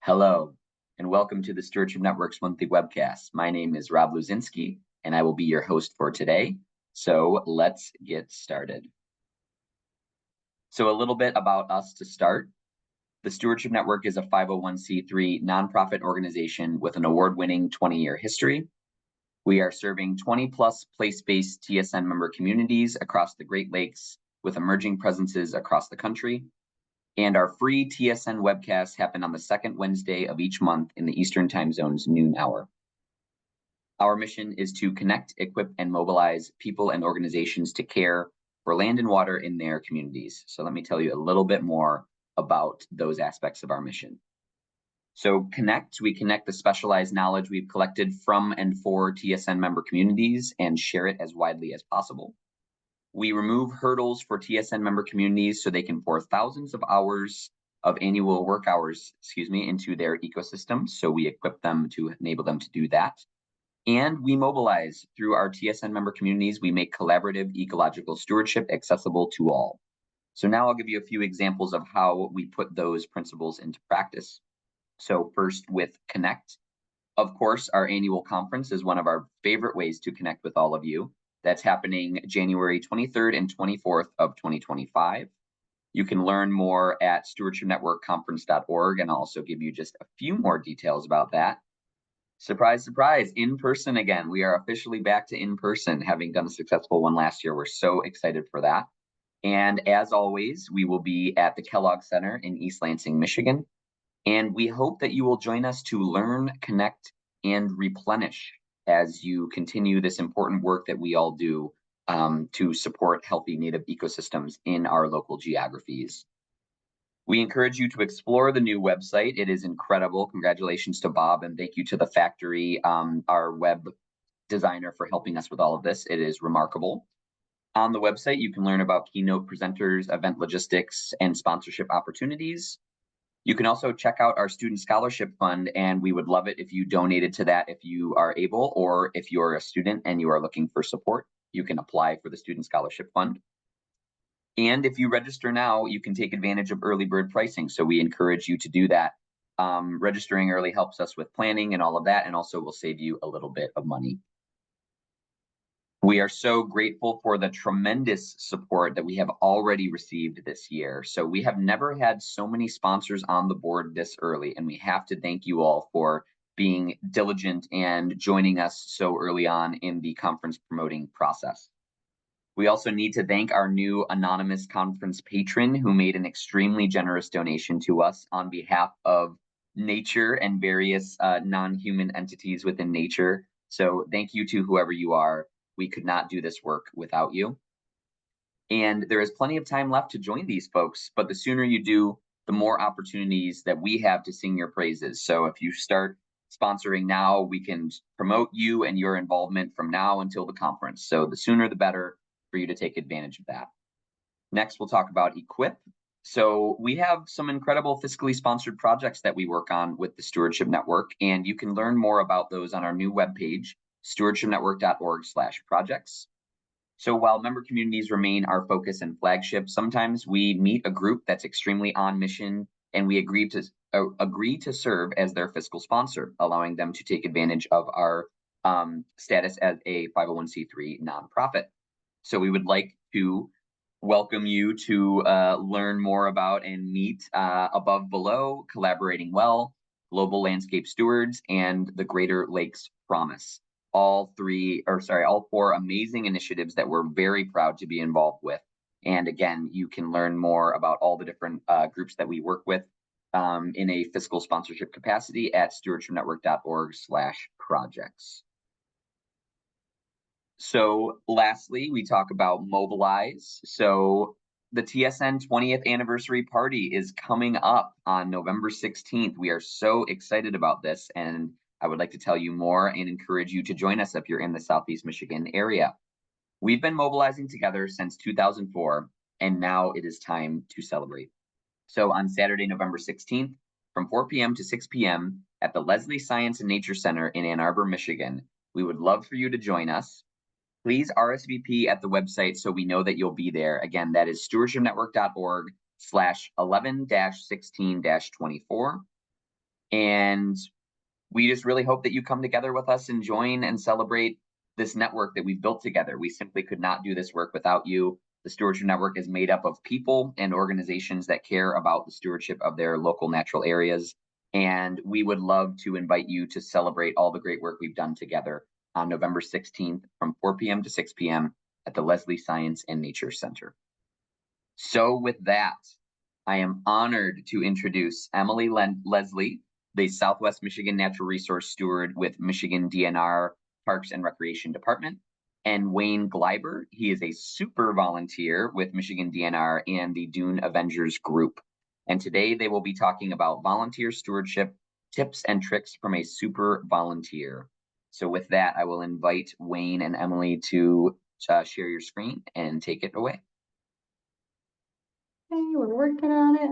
Hello, and welcome to the Stewardship Network's monthly webcast. My name is Rob Luzinski, and I will be your host for today. So let's get started. So a little bit about us to start. The Stewardship Network is a 501c3 nonprofit organization with an award-winning 20-year history. We are serving 20-plus place-based TSN member communities across the Great Lakes with emerging presences across the country. And our free TSN webcasts happen on the second Wednesday of each month in the Eastern Time Zone's noon hour. Our mission is to connect, equip, and mobilize people and organizations to care for land and water in their communities. So let me tell you a little bit more about those aspects of our mission. So we connect the specialized knowledge we've collected from and for TSN member communities and share it as widely as possible. We remove hurdles for TSN member communities so they can pour thousands of hours of annual work hours, into their ecosystem. So we equip them to enable them to do that. And we mobilize through our TSN member communities. We make collaborative ecological stewardship accessible to all. So now I'll give you a few examples of how we put those principles into practice. So first with Connect. Of course, our annual conference is one of our favorite ways to connect with all of you. That's happening January 23rd and 24th of 2025. You can learn more at stewardshipnetworkconference.org, and I'll also give you just a few more details about that. Surprise, surprise, in person again. We are officially back to in person, having done a successful one last year. We're so excited for that. And as always, we will be at the Kellogg Center in East Lansing, Michigan. And we hope that you will join us to learn, connect, and replenish as you continue this important work that we all do to support healthy native ecosystems in our local geographies. We encourage you to explore the new website. It is incredible. Congratulations to Bob, and thank you to the factory, our web designer, for helping us with all of this. It is remarkable. On the website, you can learn about keynote presenters, event logistics, and sponsorship opportunities. You can also check out our Student Scholarship Fund, and we would love it if you donated to that if you are able, or if you're a student and you are looking for support, you can apply for the Student Scholarship Fund. And if you register now, you can take advantage of early bird pricing. So we encourage you to do that. Registering early helps us with planning and all of that, and also will save you a little bit of money. We are so grateful for the tremendous support that we have already received this year. So we have never had so many sponsors on the board this early, and we have to thank you all for being diligent and joining us so early on in the conference promoting process. We also need to thank our new anonymous conference patron who made an extremely generous donation to us on behalf of nature and various non-human entities within nature. So thank you to whoever you are. We could not do this work without you. And there is plenty of time left to join these folks, but the sooner you do, the more opportunities that we have to sing your praises. So if you start sponsoring now, we can promote you and your involvement from now until the conference. So the sooner the better for you to take advantage of that. Next, we'll talk about Equip. So we have some incredible fiscally sponsored projects that we work on with the Stewardship Network, and you can learn more about those on our new webpage, stewardshipnetwork.org/projects. So while member communities remain our focus and flagship, sometimes we meet a group that's extremely on mission, and we agree to serve as their fiscal sponsor, allowing them to take advantage of our status as a 501c3 nonprofit. So we would like to welcome you to learn more about and meet Above Below, Collaborating Well, Global Landscape Stewards, and the Greater Lakes Promise. All four amazing initiatives that we're very proud to be involved with. And again, you can learn more about all the different groups that we work with in a fiscal sponsorship capacity at stewardshipnetwork.org/projects. So lastly, we talk about Mobilize. So the TSN 20th anniversary party is coming up on November 16th. We are so excited about this, and I would like to tell you more and encourage you to join us if you're in the Southeast Michigan area. We've been mobilizing together since 2004, and now it is time to celebrate. So on Saturday, November 16th, from 4 p.m. to 6 p.m. at the Leslie Science and Nature Center in Ann Arbor, Michigan, we would love for you to join us. Please RSVP at the website so we know that you'll be there. Again, that is stewardshipnetwork.org/11-16-24. And we just really hope that you come together with us and join and celebrate this network that we've built together. We simply could not do this work without you. The Stewardship Network is made up of people and organizations that care about the stewardship of their local natural areas. And we would love to invite you to celebrate all the great work we've done together on November 16th from 4 p.m. to 6 p.m. at the Leslie Science and Nature Center. So with that, I am honored to introduce Emily Leslie, the Southwest Michigan Natural Resource Steward with Michigan DNR Parks and Recreation Department, and Wayne Gleiber. He is a super volunteer with Michigan DNR and the Dune Avengers Group. And today they will be talking about volunteer stewardship, tips and tricks from a super volunteer. So with that, I will invite Wayne and Emily to share your screen and take it away. Okay, we're working on it.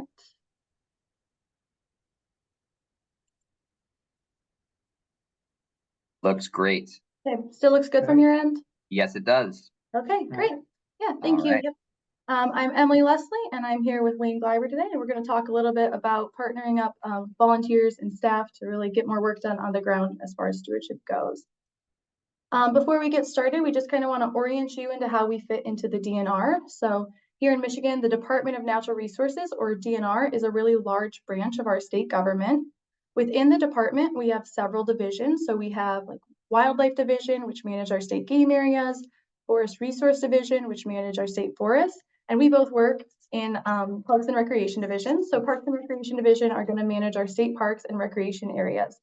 Looks great. Okay, still looks good from your end? Yes, it does. Okay, great. Yeah, thank you. Right. Yep. I'm Emily Leslie, and I'm here with Wayne Gleiber today, and we're going to talk a little bit about partnering up volunteers and staff to really get more work done on the ground as far as stewardship goes. Before we get started, we just kind of want to orient you into how we fit into the DNR. So here in Michigan, the Department of Natural Resources, or DNR, is a really large branch of our state government. Within the department, we have several divisions. So we have like Wildlife Division, which manage our state game areas, Forest Resource Division, which manage our state forests, and we both work in Parks and Recreation Division. So Parks and Recreation Division are going to manage our state parks and recreation areas.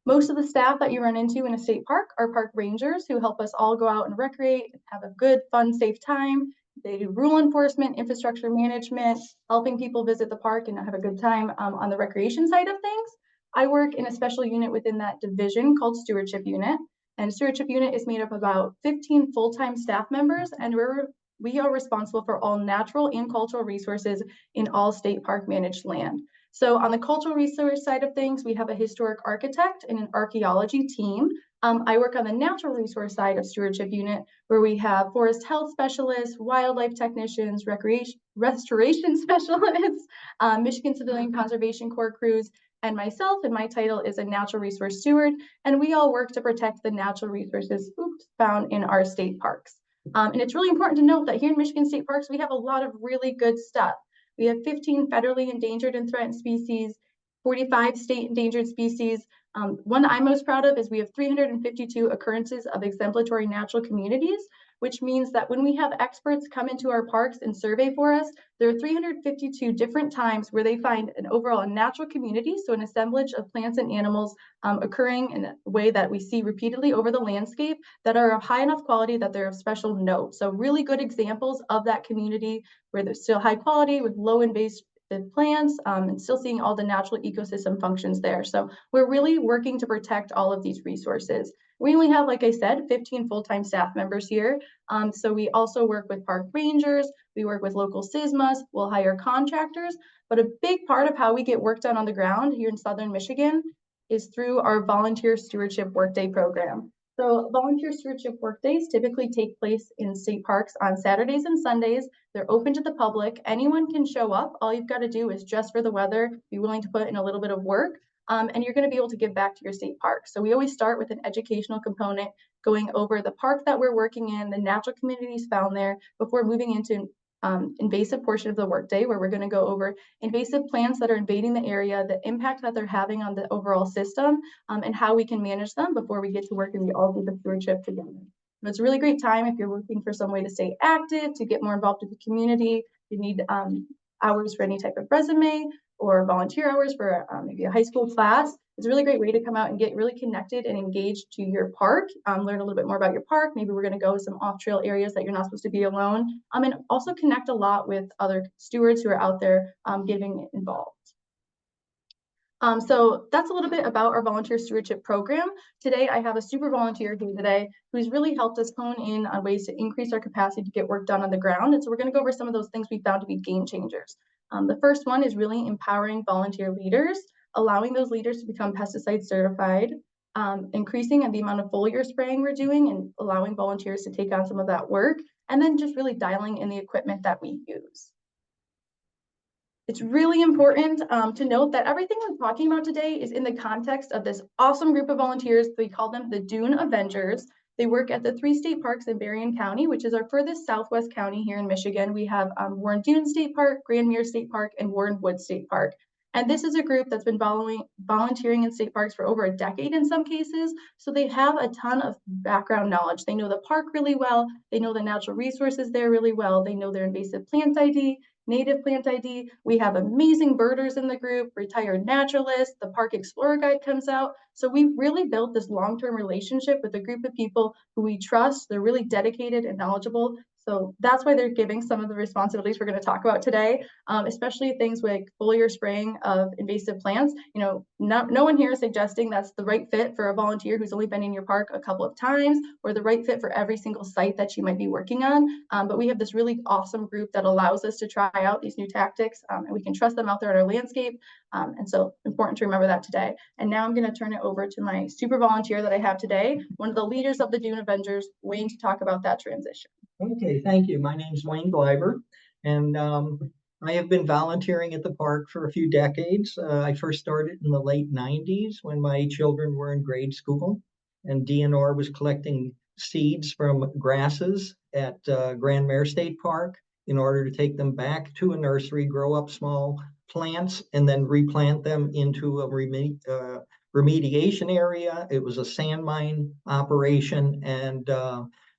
Most of the staff that you run into in a state park are park rangers who help us all go out and recreate, have a good, fun, safe time. They do rule enforcement, infrastructure management, helping people visit the park and have a good time on the recreation side of things. I work in a special unit within that division called Stewardship Unit. And Stewardship Unit is made up of about 15 full-time staff members, and we are responsible for all natural and cultural resources in all state park managed land. So on the cultural resource side of things, we have a historic architect and an archaeology team. I work on the natural resource side of Stewardship Unit, where we have forest health specialists, wildlife technicians, restoration specialists, Michigan Civilian Conservation Corps crews, and myself, and my title is a natural resource steward, and we all work to protect the natural resources found in our state parks. And it's really important to note that here in Michigan State Parks, we have a lot of really good stuff. We have 15 federally endangered and threatened species, 45 state endangered species. One I'm most proud of is we have 352 occurrences of exemplary natural communities, which means that when we have experts come into our parks and survey for us, there are 352 different times where they find an overall natural community, so an assemblage of plants and animals occurring in a way that we see repeatedly over the landscape that are of high enough quality that they're of special note. So really good examples of that community where they're still high quality with low invasive plants and still seeing all the natural ecosystem functions there. So we're really working to protect all of these resources. We only have, like I said, 15 full-time staff members here. So we also work with park rangers, we work with local SISMAs, we'll hire contractors, but a big part of how we get work done on the ground here in Southern Michigan is through our volunteer stewardship workday program. So volunteer stewardship workdays typically take place in state parks on Saturdays and Sundays. They're open to the public. Anyone can show up. All you've got to do is dress for the weather, be willing to put in a little bit of work, and you're going to be able to give back to your state park. So we always start with an educational component, going over the park that we're working in, the natural communities found there, before moving into invasive portion of the workday, where we're going to go over invasive plants that are invading the area, the impact that they're having on the overall system, and how we can manage them before we get to work and we all do the stewardship together. And it's a really great time if you're looking for some way to stay active, to get more involved with the community. You need hours for any type of resume or volunteer hours for maybe a high school class. It's a really great way to come out and get really connected and engaged to your park, learn a little bit more about your park. Maybe we're going to go to some off-trail areas that you're not supposed to be alone, and also connect a lot with other stewards who are out there getting involved. So that's a little bit about our volunteer stewardship program. Today, I have a super volunteer here today who's really helped us hone in on ways to increase our capacity to get work done on the ground. And so we're going to go over some of those things we found to be game changers. The first one is really empowering volunteer leaders, allowing those leaders to become pesticide certified, increasing the amount of foliar spraying we're doing and allowing volunteers to take on some of that work, and then just really dialing in the equipment that we use. It's really important to note that everything we're talking about today is in the context of this awesome group of volunteers. We call them the Dune Avengers. They work at the 3 state parks in Berrien County, which is our furthest southwest county here in Michigan. We have Warren Dunes State Park, Grand Mere State Park, and Warren Woods State Park. And this is a group that's been volunteering in state parks for over a decade in some cases. So they have a ton of background knowledge. They know the park really well. They know the natural resources there really well. They know their invasive plant ID, native plant ID. We have amazing birders in the group, retired naturalists, the Park Explorer Guide comes out. So we've really built this long-term relationship with a group of people who we trust. They're really dedicated and knowledgeable. So that's why they're giving some of the responsibilities we're going to talk about today, especially things like foliar spraying of invasive plants. You know, no one here is suggesting that's the right fit for a volunteer who's only been in your park a couple of times or the right fit for every single site that you might be working on. But we have this really awesome group that allows us to try out these new tactics, and we can trust them out there in our landscape. And so important to remember that today. And now I'm going to turn it over to my super volunteer that I have today, one of the leaders of the Dune Avengers, Wayne, to talk about that transition. Okay, thank you. My name is Wayne Gleiber, and I have been volunteering at the park for a few decades. I first started in the late 90s when my children were in grade school, and DNR was collecting seeds from grasses at Grand Mere State Park in order to take them back to a nursery, grow up small plants, and then replant them into a remediation area. It was a sand mine operation, and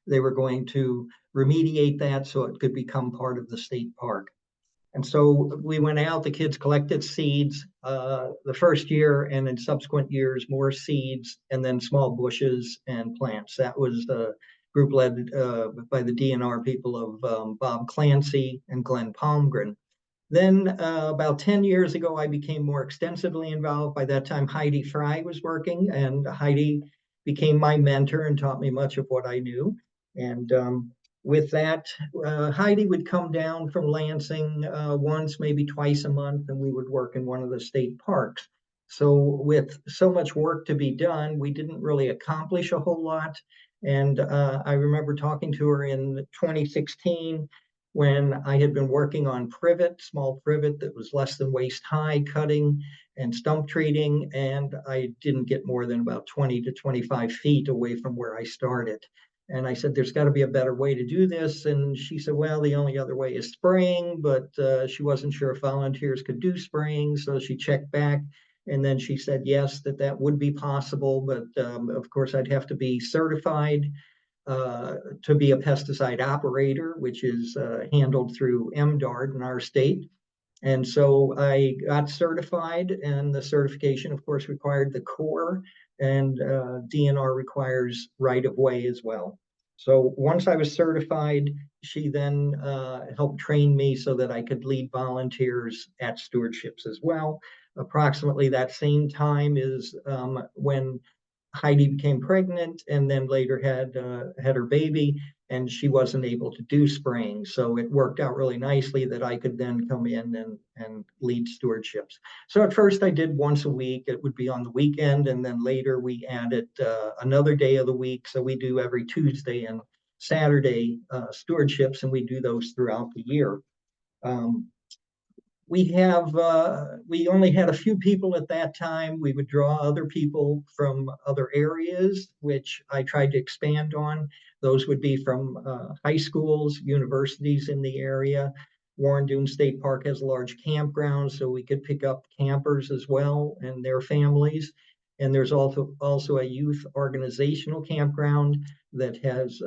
they were going to remediate that so it could become part of the state park. And so we went out, the kids collected seeds the first year, and in subsequent years, more seeds, and then small bushes and plants. That was the group led by the DNR people of Bob Clancy and Glenn Palmgren. Then about 10 years ago, I became more extensively involved. By that time, Heidi Fry was working, and Heidi became my mentor and taught me much of what I knew. And with that, Heidi would come down from Lansing once, maybe twice a month, and we would work in one of the state parks. So with so much work to be done, we didn't really accomplish a whole lot. And I remember talking to her in 2016 when I had been working on privet, small privet that was less than waist high, cutting and stump treating, and I didn't get more than about 20 to 25 feet away from where I started. And I said, there's got to be a better way to do this. And she said, well, the only other way is spraying, but she wasn't sure if volunteers could do spraying. So she checked back, and then she said, yes, that would be possible. But of course, I'd have to be certified to be a pesticide operator, which is handled through MDARD in our state. And so I got certified, and the certification, of course, required the core, and DNR requires right of way as well. So once I was certified, she then helped train me so that I could lead volunteers at stewardships as well. Approximately that same time is when Heidi became pregnant and then later had her baby, and she wasn't able to do spraying. So it worked out really nicely that I could then come in and lead stewardships. So at first I did once a week. It would be on the weekend, and then later we added another day of the week. So we do every Tuesday and Saturday stewardships, and we do those throughout the year. We only had a few people at that time. We would draw other people from other areas, which I tried to expand on. Those would be from high schools, universities in the area. Warren Dunes State Park has a large campground, so we could pick up campers as well and their families. And there's also a youth organizational campground that has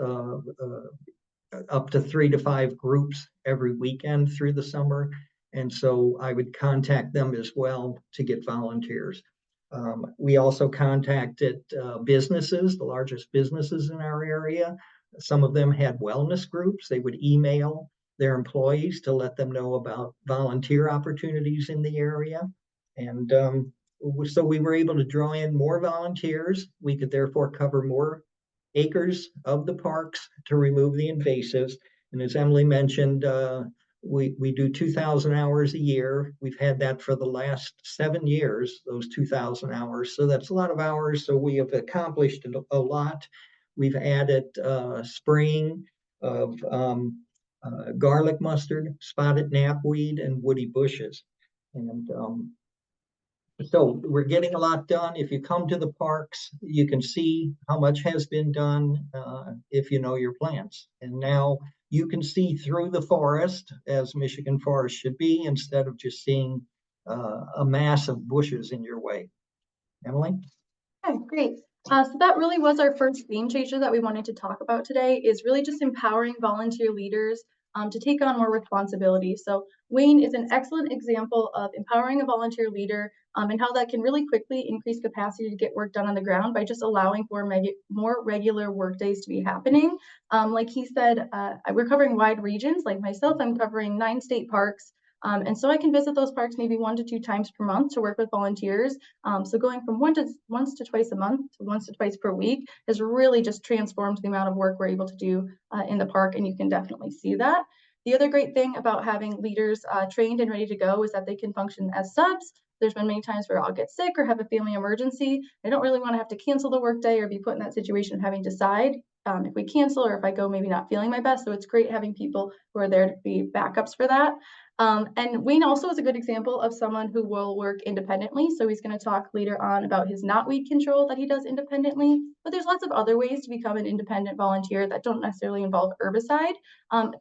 up to 3 to 5 groups every weekend through the summer. And so I would contact them as well to get volunteers. We also contacted businesses, the largest businesses in our area. Some of them had wellness groups. They would email their employees to let them know about volunteer opportunities in the area. And so we were able to draw in more volunteers. We could therefore cover more acres of the parks to remove the invasives. And as Emily mentioned, we do 2,000 hours a year. We've had that for the last 7 years, those 2,000 hours. So that's a lot of hours. So we have accomplished a lot. We've added spraying of garlic mustard, spotted knapweed, and woody bushes. And so we're getting a lot done. If you come to the parks, you can see how much has been done if you know your plants. And now you can see through the forest, as Michigan forest should be, instead of just seeing a mass of bushes in your way. Emily? Okay, great. So that really was our first theme changer that we wanted to talk about today, is really just empowering volunteer leaders to take on more responsibility. So Wayne is an excellent example of empowering a volunteer leader and how that can really quickly increase capacity to get work done on the ground by just allowing for more regular work days to be happening. Like he said, we're covering wide regions. Like myself, I'm covering 9 state parks. And so I can visit those parks maybe 1 to 2 times per month to work with volunteers. So going from once to twice a month to once to twice per week has really just transformed the amount of work we're able to do in the park, and you can definitely see that. The other great thing about having leaders trained and ready to go is that they can function as subs. There's been many times where I'll get sick or have a family emergency. I don't really want to have to cancel the workday or be put in that situation of having to decide if we cancel or if I go maybe not feeling my best. So it's great having people who are there to be backups for that. And Wayne also is a good example of someone who will work independently. So he's going to talk later on about his knot weed control that he does independently. But there's lots of other ways to become an independent volunteer that don't necessarily involve herbicide.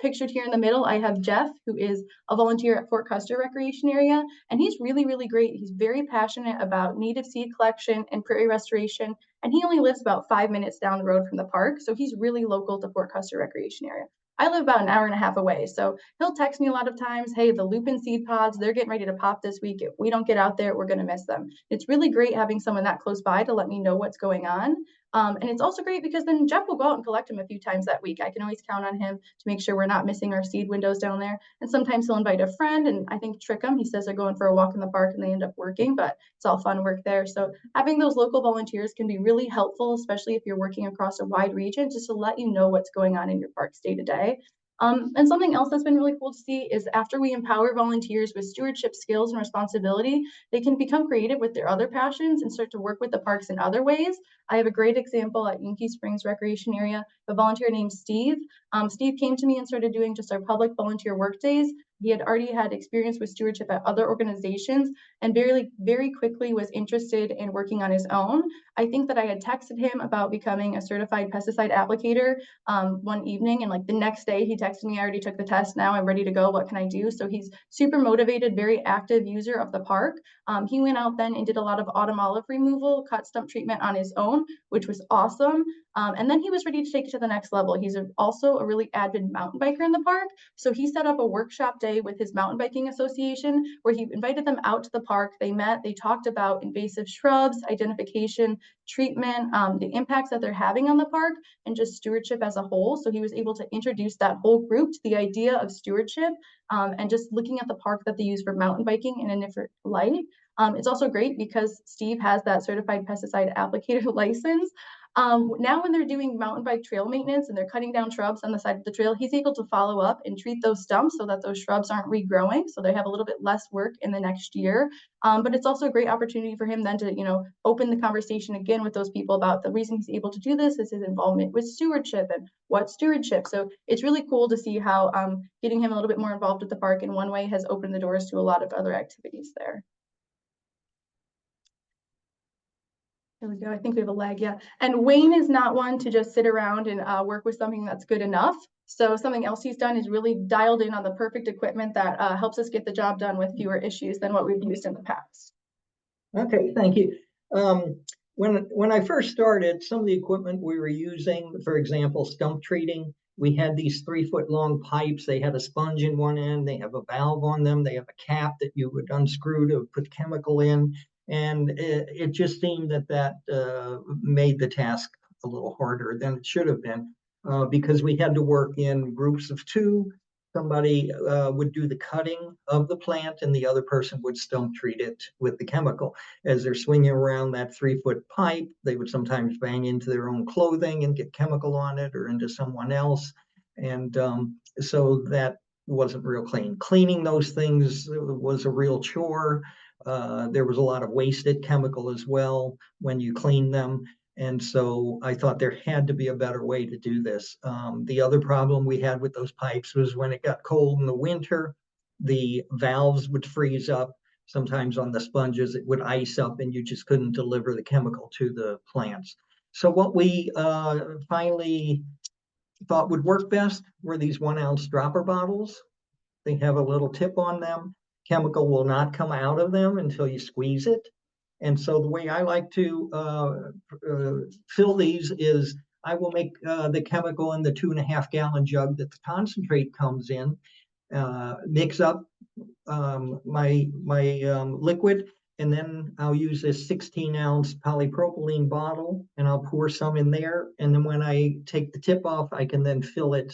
Pictured here in the middle, I have Jeff, who is a volunteer at Fort Custer Recreation Area. And he's really, really great. He's very passionate about native seed collection and prairie restoration. And he only lives about 5 minutes down the road from the park. So he's really local to Fort Custer Recreation Area. I live about an hour and a half away. So he'll text me a lot of times, hey, the lupin seed pods, they're getting ready to pop this week. If we don't get out there, we're going to miss them. It's really great having someone that close by to let me know what's going on. And it's also great because then Jeff will go out and collect them a few times that week. I can always count on him to make sure we're not missing our seed windows down there. And sometimes he'll invite a friend and I think trick him. He says they're going for a walk in the park and they end up working, but it's all fun work there. So having those local volunteers can be really helpful, especially if you're working across a wide region, just to let you know what's going on in your parks day to day. And something else that's been really cool to see is after we empower volunteers with stewardship skills and responsibility, they can become creative with their other passions and start to work with the parks in other ways. I have a great example at Yankee Springs Recreation Area, a volunteer named Steve. Steve came to me and started doing just our public volunteer work days. He had already had experience with stewardship at other organizations and very quickly was interested in working on his own. I think that I had texted him about becoming a certified pesticide applicator one evening, and like the next day he texted me, I already took the test, now I'm ready to go, what can I do? So he's super motivated, very active user of the park. He went out then and did a lot of autumn olive removal, cut stump treatment on his own, which was awesome. And then he was ready to take it to the next level. He's also a really avid mountain biker in the park. So he set up a workshop day with his mountain biking association where he invited them out to the park. They met, they talked about invasive shrubs, identification, treatment, the impacts that they're having on the park, and just stewardship as a whole. So he was able to introduce that whole group to the idea of stewardship and just looking at the park that they use for mountain biking in a different light. It's also great because Steve has that certified pesticide applicator license. Now when they're doing mountain bike trail maintenance and they're cutting down shrubs on the side of the trail, he's able to follow up and treat those stumps so that those shrubs aren't regrowing. So they have a little bit less work in the next year. But it's also a great opportunity for him then to, open the conversation again with those people about the reason he's able to do this is his involvement with stewardship and what stewardship. So it's really cool to see how getting him a little bit more involved with the park in one way has opened the doors to a lot of other activities there. There we go. I think we have a lag, yeah. And Wayne is not one to just sit around and work with something that's good enough. So something else he's done is really dialed in on the perfect equipment that helps us get the job done with fewer issues than what we've used in the past. Okay, thank you. When I first started, some of the equipment we were using, for example, stump treating, we had these 3-foot long pipes. They had a sponge in one end. They have a valve on them. They have a cap that you would unscrew to put chemical in. And it just seemed that made the task a little harder than it should have been because we had to work in groups of 2. Somebody would do the cutting of the plant and the other person would stump treat it with the chemical. As they're swinging around that 3-foot pipe, they would sometimes bang into their own clothing and get chemical on it or into someone else. And so that wasn't real clean. Cleaning those things was a real chore. There was a lot of wasted chemical as well when you clean them. And so I thought there had to be a better way to do this. The other problem we had with those pipes was when it got cold in the winter, the valves would freeze up. Sometimes on the sponges, it would ice up and you just couldn't deliver the chemical to the plants. So what we finally thought would work best were these 1 ounce dropper bottles. They have a little tip on them. Chemical will not come out of them until you squeeze it. And so the way I like to fill these is I will make the chemical in the 2.5 gallon jug that the concentrate comes in, mix up my liquid, and then I'll use this 16 ounce polypropylene bottle and I'll pour some in there. And then when I take the tip off, I can then fill it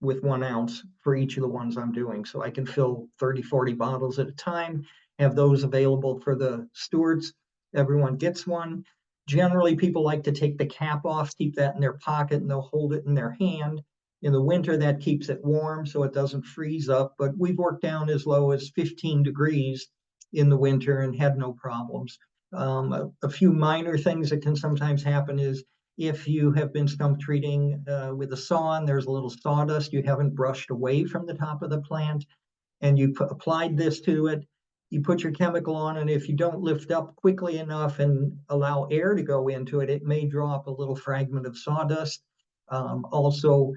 with 1 ounce for each of the ones I'm doing. So I can fill 30, 40 bottles at a time, have those available for the stewards. Everyone gets one. Generally, people like to take the cap off, keep that in their pocket, and they'll hold it in their hand. In the winter, that keeps it warm so it doesn't freeze up, but we've worked down as low as 15 degrees in the winter and had no problems. A few minor things that can sometimes happen is if you have been stump treating with a saw and there's a little sawdust you haven't brushed away from the top of the plant, and you applied this to it, you put your chemical on, and if you don't lift up quickly enough and allow air to go into it, it may draw up a little fragment of sawdust. Also,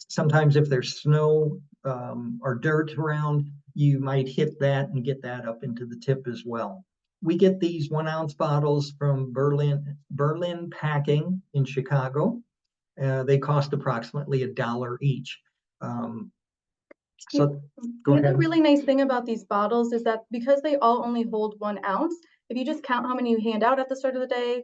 sometimes if there's snow or dirt around, you might hit that and get that up into the tip as well. We get these 1 ounce bottles from Berlin Packing in Chicago. They cost approximately $1 each. So go ahead. The really nice thing about these bottles is that because they all only hold 1 ounce, if you just count how many you hand out at the start of the day,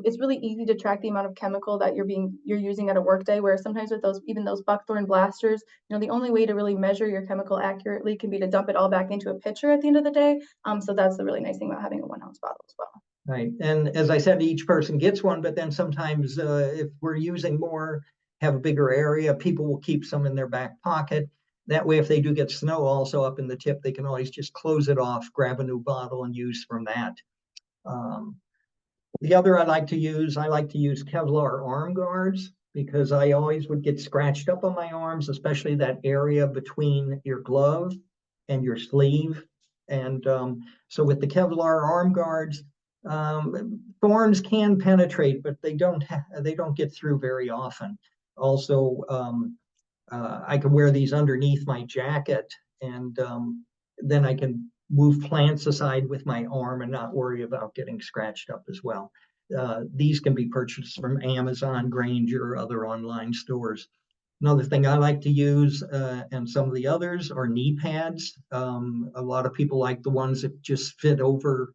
it's really easy to track the amount of chemical that you're using at a work day, where sometimes with even those buckthorn blasters, the only way to really measure your chemical accurately can be to dump it all back into a pitcher at the end of the day. So that's the really nice thing about having a 1 ounce bottle as well. Right. And as I said, each person gets one, but then sometimes if we're using more, have a bigger area, people will keep some in their back pocket. That way, if they do get snow also up in the tip, they can always just close it off, grab a new bottle and use from that. The other I like to use Kevlar arm guards, because I always would get scratched up on my arms, especially that area between your glove and your sleeve. And so with the Kevlar arm guards, thorns can penetrate, but they don't get through very often. Also, I can wear these underneath my jacket, and then I can move plants aside with my arm and not worry about getting scratched up as well. These can be purchased from Amazon, Grainger, or other online stores. Another thing I like to use, and some of the others, are knee pads. A lot of people like the ones that just fit over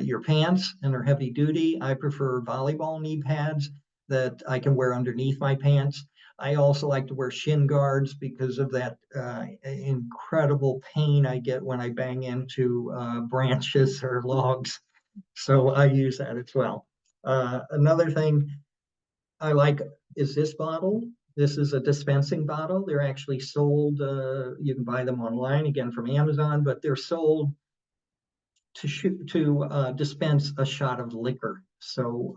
your pants and are heavy duty. I prefer volleyball knee pads that I can wear underneath my pants. I also like to wear shin guards because of that incredible pain I get when I bang into branches or logs. So I use that as well. Another thing I like is this bottle. This is a dispensing bottle. They're actually sold, you can buy them online, again from Amazon, but they're sold to dispense a shot of liquor. So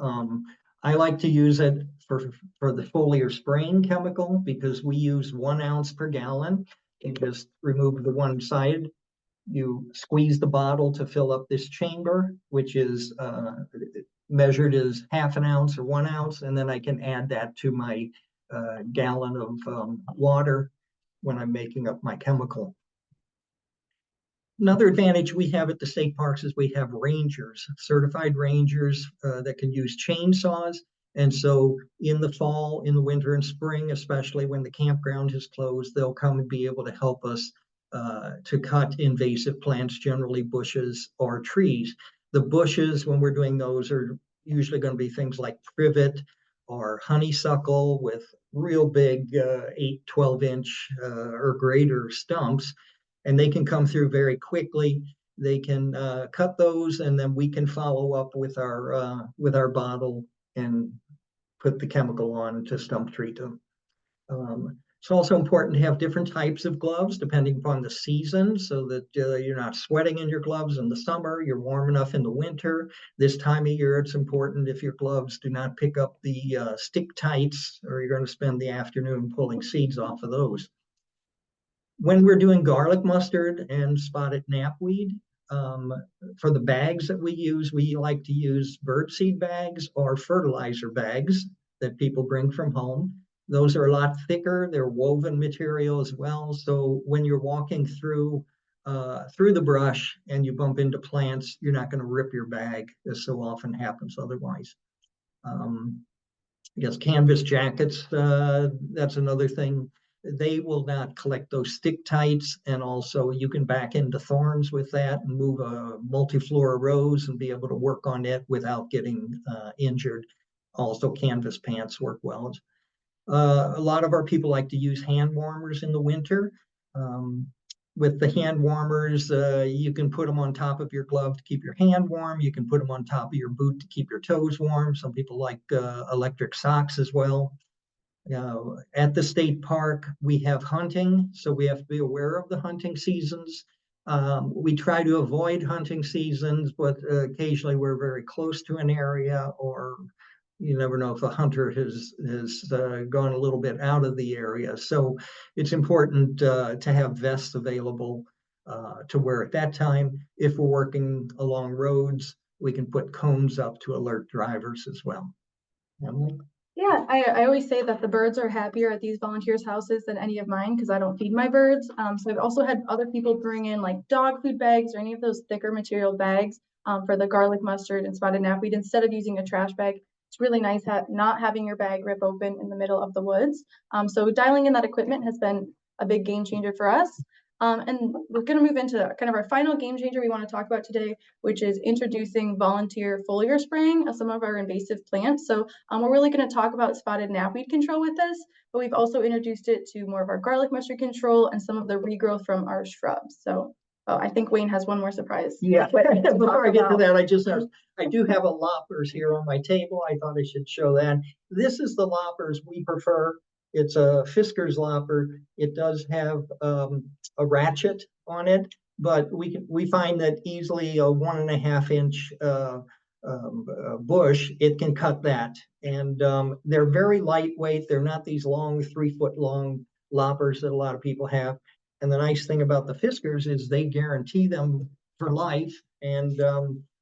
I like to use it for the foliar spraying chemical, because we use 1 ounce per gallon. You just remove the one side. You squeeze the bottle to fill up this chamber, which is measured as 1/2 ounce or 1 ounce, and then I can add that to my gallon of water when I'm making up my chemical. Another advantage we have at the state parks is we have rangers, certified rangers that can use chainsaws. And so in the fall, in the winter and spring, especially when the campground is closed, they'll come and be able to help us to cut invasive plants, generally bushes or trees. The bushes, when we're doing those, are usually going to be things like privet or honeysuckle with real big 8, 12-inch or greater stumps. And they can come through very quickly. They can cut those, and then we can follow up with our bottle and put the chemical on to stump treat them. It's also important to have different types of gloves depending upon the season, so that you're not sweating in your gloves in the summer, you're warm enough in the winter. This time of year, it's important if your gloves do not pick up the stick tights, or you're going to spend the afternoon pulling seeds off of those. When we're doing garlic mustard and spotted knapweed, For the bags that we use, we like to use birdseed bags or fertilizer bags that people bring from home. Those are a lot thicker. They're woven material as well. So when you're walking through the brush and you bump into plants, you're not going to rip your bag, as so often happens otherwise. I guess canvas jackets, that's another thing. They will not collect those stick tights, and also you can back into thorns with that and move a multi-flora rose and be able to work on it without getting injured. Also, canvas pants work well. A lot of our people like to use hand warmers in the winter. With the hand warmers, you can put them on top of your glove to keep your hand warm. You can put them on top of your boot to keep your toes warm. Some people like electric socks as well. At the state park, we have hunting, so we have to be aware of the hunting seasons. We try to avoid hunting seasons, but occasionally we're very close to an area, or you never know if a hunter has gone a little bit out of the area. So it's important to have vests available to wear at that time. If we're working along roads, we can put cones up to alert drivers as well. Emily? Yeah, I always say that the birds are happier at these volunteers' houses than any of mine because I don't feed my birds. So I've also had other people bring in like dog food bags or any of those thicker material bags for the garlic mustard and spotted knapweed instead of using a trash bag. It's really nice not having your bag rip open in the middle of the woods. So dialing in that equipment has been a big game changer for us. And we're going to move into kind of our final game changer we want to talk about today, which is introducing volunteer foliar spraying of some of our invasive plants. So we're really going to talk about spotted knapweed control with this, but we've also introduced it to more of our garlic mustard control and some of the regrowth from our shrubs. So I think Wayne has one more surprise. Yeah, before I get to that, I just noticed I do have a loppers here on my table. I thought I should show that. This is the loppers we prefer. It's a Fisker's lopper. It does have a ratchet on it, but we find that easily a 1.5 inch bush, it can cut that. And they're very lightweight. They're not these long 3 foot long loppers that a lot of people have. And the nice thing about the Fiskers is they guarantee them for life. And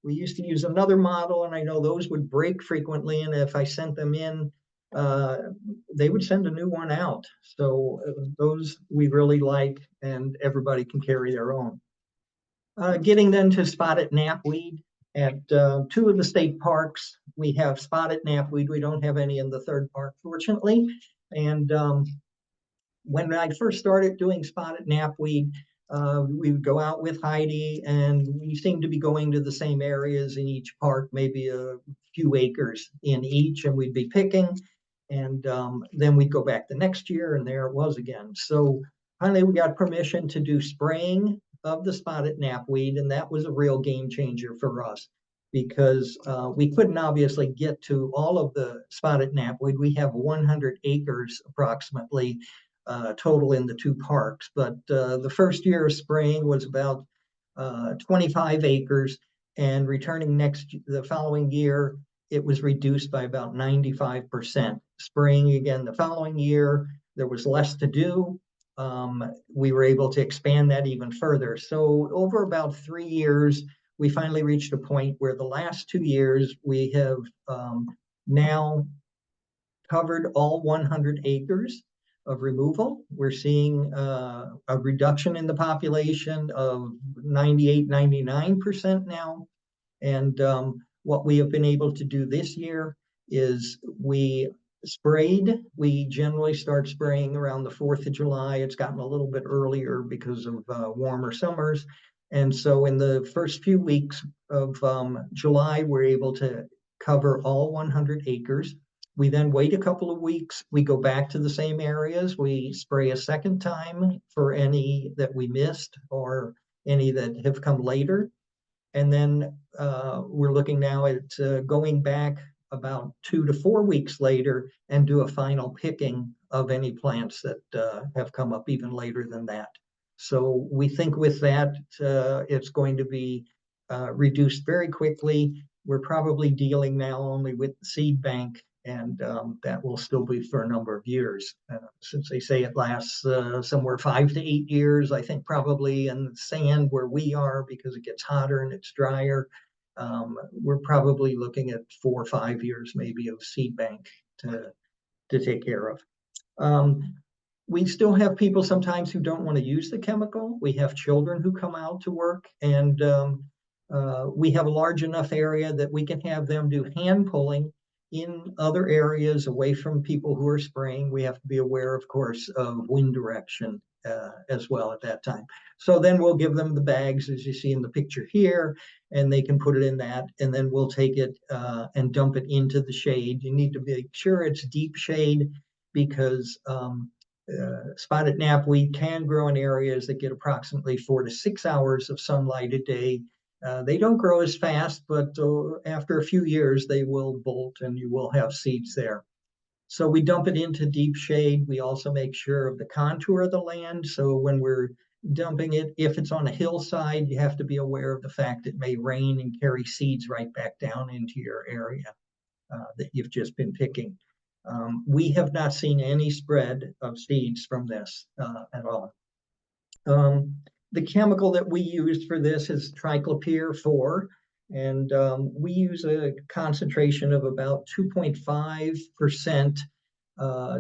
we used to use another model, and I know those would break frequently. And if I sent them in, they would send a new one out. So those we really like, and everybody can carry their own. Getting then to spotted knapweed. At 2 of the state parks, we have spotted knapweed. We don't have any in the 3rd park, fortunately. And when I first started doing spotted knapweed, we would go out with Heidi, and we seemed to be going to the same areas in each park, maybe a few acres in each, and we'd be picking. And then we'd go back the next year, and there it was again. So finally, we got permission to do spraying of the spotted knapweed, and that was a real game changer for us because we couldn't obviously get to all of the spotted knapweed. We have 100 acres approximately total in the 2 parks, but the first year of spraying was about 25 acres, and returning the following year, it was reduced by about 95%. Spraying again the following year, there was less to do. We were able to expand that even further. So over about 3 years, we finally reached a point where the last 2 years, we have now covered all 100 acres of removal. We're seeing a reduction in the population of 98, 99% now. And what we have been able to do this year is we generally start spraying around the 4th of July. It's gotten a little bit earlier because of warmer summers. And so in the first few weeks of July, we're able to cover all 100 acres. We then wait a couple of weeks. We go back to the same areas. We spray a second time for any that we missed or any that have come later. And then we're looking now at going back about 2 to 4 weeks later and do a final picking of any plants that have come up even later than that. So we think with that, it's going to be reduced very quickly. We're probably dealing now only with the seed bank And that will still be for a number of years. Since they say it lasts somewhere 5 to 8 years, I think probably in the sand where we are, because it gets hotter and it's drier, we're probably looking at 4 or 5 years maybe of seed bank to take care of. We still have people sometimes who don't want to use the chemical. We have children who come out to work, and we have a large enough area that we can have them do hand pulling in other areas away from people who are spraying. We have to be aware, of course, of wind direction as well at that time. So then we'll give them the bags, as you see in the picture here, and they can put it in that, and then we'll take it and dump it into the shade. You need to make sure it's deep shade, because spotted knapweed can grow in areas that get approximately 4 to 6 hours of sunlight a day. They don't grow as fast, but after a few years, they will bolt and you will have seeds there. So we dump it into deep shade. We also make sure of the contour of the land. So when we're dumping it, if it's on a hillside, you have to be aware of the fact it may rain and carry seeds right back down into your area that you've just been picking. We have not seen any spread of seeds from this at all. The chemical that we used for this is triclopyr 4, and we use a concentration of about 2.5%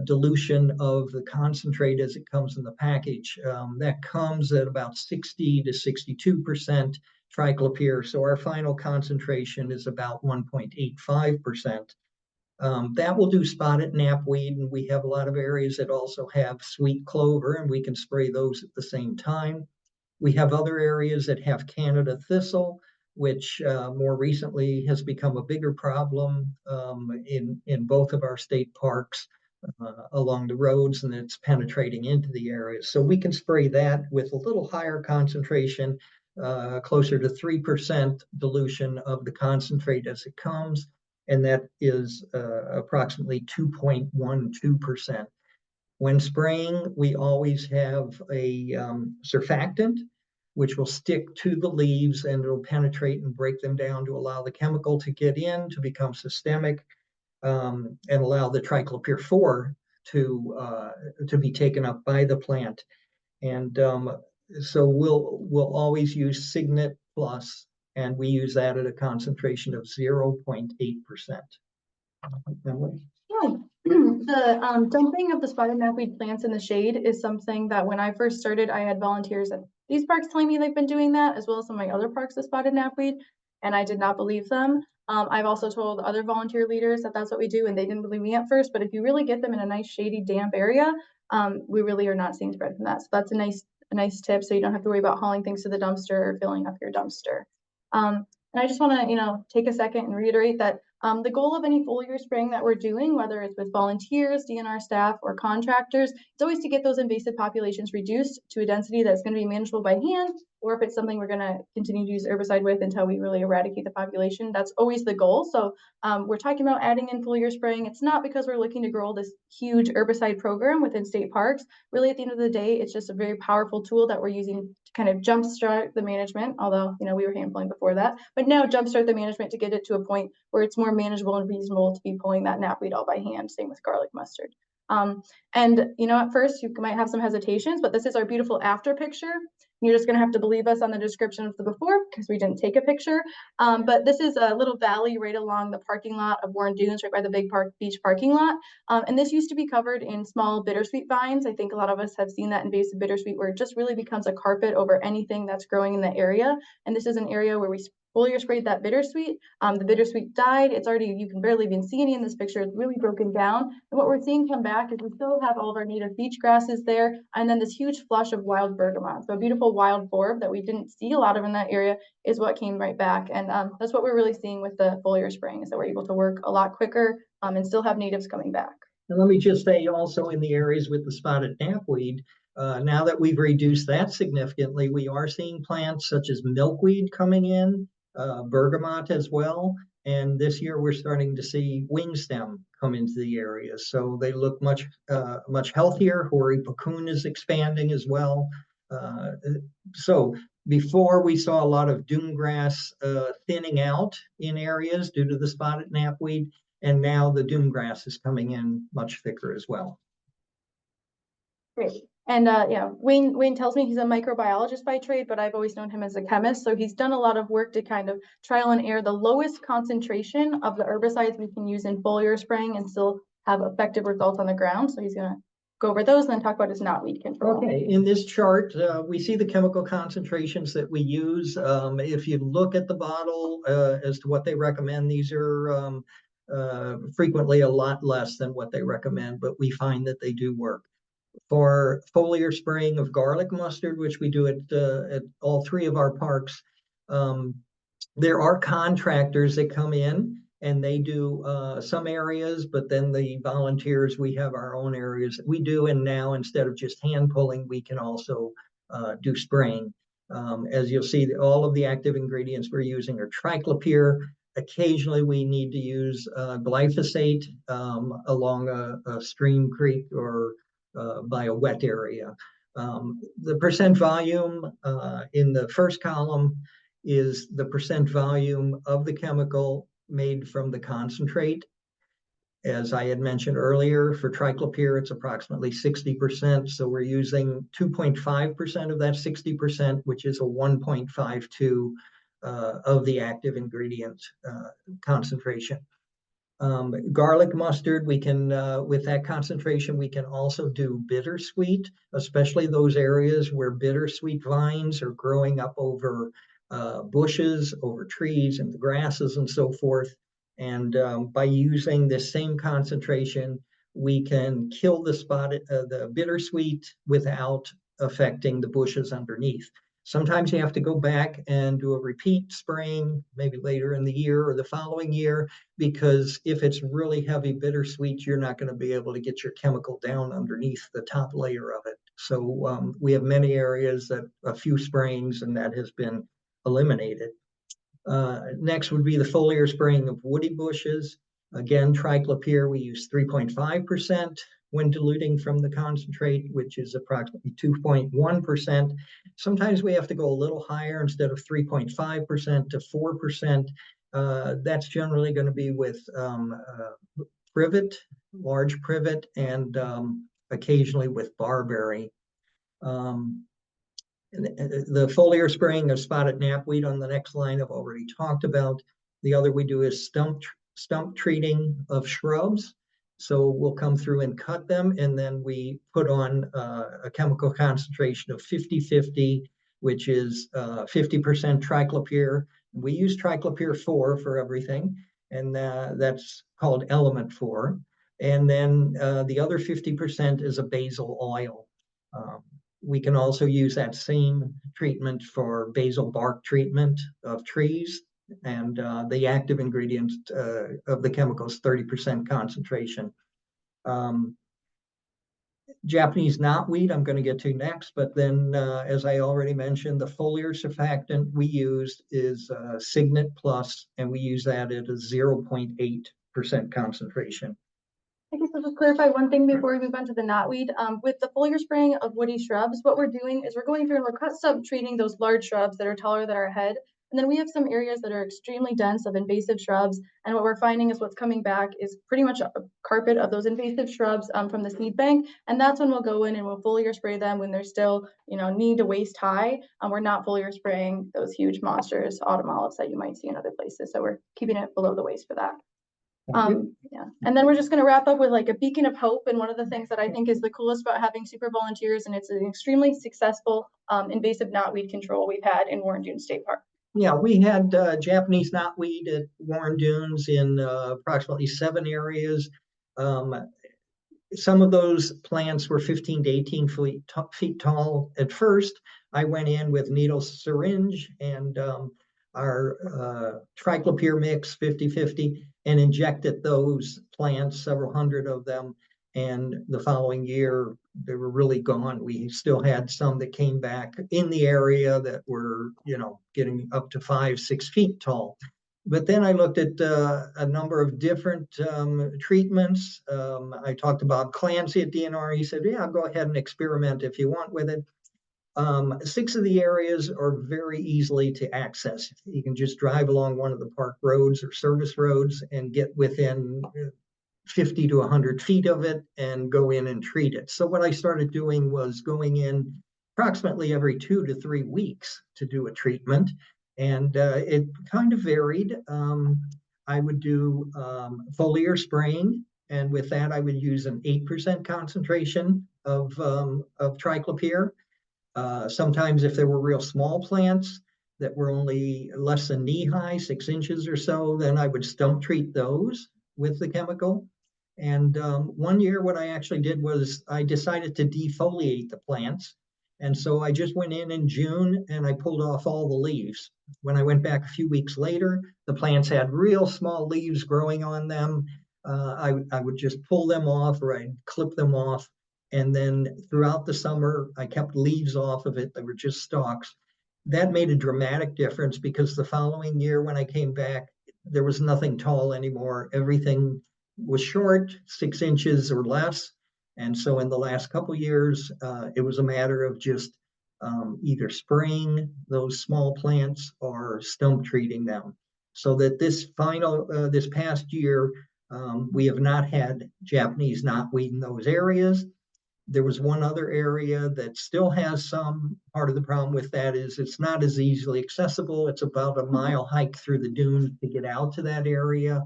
dilution of the concentrate as it comes in the package. That comes at about 60 to 62% triclopyr, so our final concentration is about 1.85%. That will do spotted knapweed, and we have a lot of areas that also have sweet clover, and we can spray those at the same time. We have other areas that have Canada thistle, which more recently has become a bigger problem in both of our state parks along the roads, and it's penetrating into the areas. So we can spray that with a little higher concentration, closer to 3% dilution of the concentrate as it comes, and that is approximately 2.12%. When spraying, we always have a surfactant, which will stick to the leaves and it'll penetrate and break them down to allow the chemical to get in, to become systemic, and allow the triclopyr 4 to be taken up by the plant. And so we'll always use Signet Plus, and we use that at a concentration of 0.8%. Emily? Yeah. The dumping of the spotted knapweed plants in the shade is something that when I first started, I had volunteers at these parks telling me they've been doing that, as well as some of my other parks of spotted knapweed, and I did not believe them. I've also told other volunteer leaders that that's what we do, and they didn't believe me at first, but if you really get them in a nice shady, damp area, we really are not seeing spread from that. So that's a nice tip, so you don't have to worry about hauling things to the dumpster or filling up your dumpster. And I just want to, take a second and reiterate that the goal of any foliar spraying that we're doing, whether it's with volunteers, DNR staff, or contractors, it's always to get those invasive populations reduced to a density that's going to be manageable by hand, or if it's something we're going to continue to use herbicide with until we really eradicate the population. That's always the goal. So we're talking about adding in foliar spraying. It's not because we're looking to grow this huge herbicide program within state parks. Really, at the end of the day, it's just a very powerful tool that we're using to kind of jumpstart the management, although, we were hand pulling before that, but now jumpstart the management to get it to a point where it's more manageable and reasonable to be pulling that knapweed all by hand. Same with garlic mustard. And at first you might have some hesitations, but this is our beautiful after picture. You're just going to have to believe us on the description of the before because we didn't take a picture. But this is a little valley right along the parking lot of Warren Dunes, right by the big beach parking lot. And this used to be covered in small bittersweet vines. I think a lot of us have seen that invasive bittersweet where it just really becomes a carpet over anything that's growing in the area. And this is an area where we foliar sprayed that bittersweet. The bittersweet died. It's already, you can barely even see any in this picture. It's really broken down. And what we're seeing come back is we still have all of our native beach grasses there. And then this huge flush of wild bergamot. So a beautiful wild forb that we didn't see a lot of in that area is what came right back. And that's what we're really seeing with the foliar spraying, is that we're able to work a lot quicker and still have natives coming back. And let me just say also in the areas with the spotted knapweed, now that we've reduced that significantly, we are seeing plants such as milkweed coming in, bergamot as well. And this year we're starting to see wingstem come into the area. So they look much healthier. Hoary puccoon is expanding as well. So before we saw a lot of dune grass thinning out in areas due to the spotted knapweed. And now the dune grass is coming in much thicker as well. Great. And yeah, Wayne tells me he's a microbiologist by trade, but I've always known him as a chemist. So he's done a lot of work to kind of trial and error the lowest concentration of the herbicides we can use in foliar spraying and still have effective results on the ground. So he's going to go over those and then talk about his knotweed control. Okay, in this chart, we see the chemical concentrations that we use. If you look at the bottle as to what they recommend, these are frequently a lot less than what they recommend, but we find that they do work. For foliar spraying of garlic mustard, which we do at all three of our parks, there are contractors that come in and they do some areas, but then the volunteers, we have our own areas that we do. And now instead of just hand pulling, we can also do spraying. As you'll see, all of the active ingredients we're using are triclopyr. Occasionally we need to use glyphosate along a stream, creek, or by a wet area. The percent volume in the first column is the percent volume of the chemical made from the concentrate. As I had mentioned earlier, for triclopyr, it's approximately 60%. So we're using 2.5% of that 60%, which is a 1.52 of the active ingredient concentration. Garlic mustard, we can, with that concentration, we can also do bittersweet, especially those areas where bittersweet vines are growing up over bushes, over trees and the grasses and so forth. And by using this same concentration, we can kill the bittersweet without affecting the bushes underneath. Sometimes you have to go back and do a repeat spraying, maybe later in the year or the following year, because if it's really heavy bittersweet, you're not going to be able to get your chemical down underneath the top layer of it. So we have many areas that a few sprayings and that has been eliminated. Next would be the foliar spraying of woody bushes. Again, triclopyr, we use 3.5% when diluting from the concentrate, which is approximately 2.1%. Sometimes we have to go a little higher, instead of 3.5% to 4%. That's generally going to be with privet, large privet, and occasionally with barberry. The foliar spraying of spotted knapweed on the next line I've already talked about. The other we do is stump treating of shrubs. So we'll come through and cut them, and then we put on a chemical concentration of 50-50, which is 50% triclopyr. We use triclopyr 4 for everything, and that's called element 4. And then the other 50% is a basil oil. We can also use that same treatment for basil bark treatment of trees. And the active ingredient of the chemical is 30% concentration. Japanese knotweed, I'm going to get to next, but then as I already mentioned, the foliar surfactant we use is Signet Plus, and we use that at a 0.8% concentration. I guess I'll just clarify one thing before we move on to the knotweed. With the foliar spraying of woody shrubs, what we're doing is we're going through and we're cut sub treating those large shrubs that are taller than our head. And then we have some areas that are extremely dense of invasive shrubs. And what we're finding is what's coming back is pretty much a carpet of those invasive shrubs from the seed bank. And that's when we'll go in and we'll foliar spray them when they're still, knee to waist high. We're not foliar spraying those huge monsters, autumn olives that you might see in other places. So we're keeping it below the waist for that. Yeah, and then we're just going to wrap up with like a beacon of hope. And one of the things that I think is the coolest about having super volunteers, and it's an extremely successful invasive knotweed control we've had in Warren Dunes State Park. Yeah, we had Japanese knotweed at Warren Dunes in approximately 7 areas. Some of those plants were 15 to 18 feet tall at first. I went in with needle syringe and our triclopyr mix 50-50 and injected those plants, several hundred of them. And the following year, they were really gone. We still had some that came back in the area that were, getting up to 5-6 feet tall. But then I looked at a number of different treatments. I talked about Clancy at DNR. He said, yeah, go ahead and experiment if you want with it. 6 of the areas are very easily to access. You can just drive along one of the park roads or service roads and get within 50 to 100 feet of it and go in and treat it. So what I started doing was going in approximately every 2 to 3 weeks to do a treatment. And it kind of varied. I would do foliar spraying. And with that, I would use an 8% concentration of triclopyr. Sometimes if there were real small plants that were only less than knee high, 6 inches or so, then I would stump treat those with the chemical. And one year what I actually did was I decided to defoliate the plants. And so I just went in June and I pulled off all the leaves. When I went back a few weeks later, the plants had real small leaves growing on them. I would just pull them off or I'd clip them off. And then throughout the summer, I kept leaves off of it that were just stalks. That made a dramatic difference because the following year when I came back, there was nothing tall anymore. Everything was short, 6 inches or less. And so in the last couple of years, it was a matter of just either spraying those small plants or stump treating them. So that this past year, we have not had Japanese knotweed in those areas. There was one other area that still has some. Part of the problem with that is it's not as easily accessible. It's about a mile hike through the dunes to get out to that area.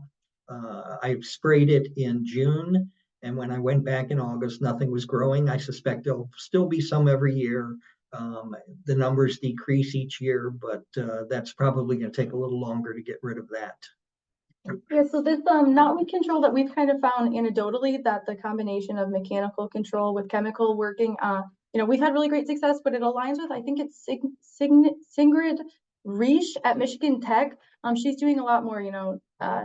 I sprayed it in June, and when I went back in August, nothing was growing. I suspect there'll still be some every year. The numbers decrease each year, but that's probably going to take a little longer to get rid of that. Yeah, so this knotweed control that we've kind of found anecdotally that the combination of mechanical control with chemical working, we've had really great success, but it aligns with, I think it's Sigrid Reisch at Michigan Tech. She's doing a lot more,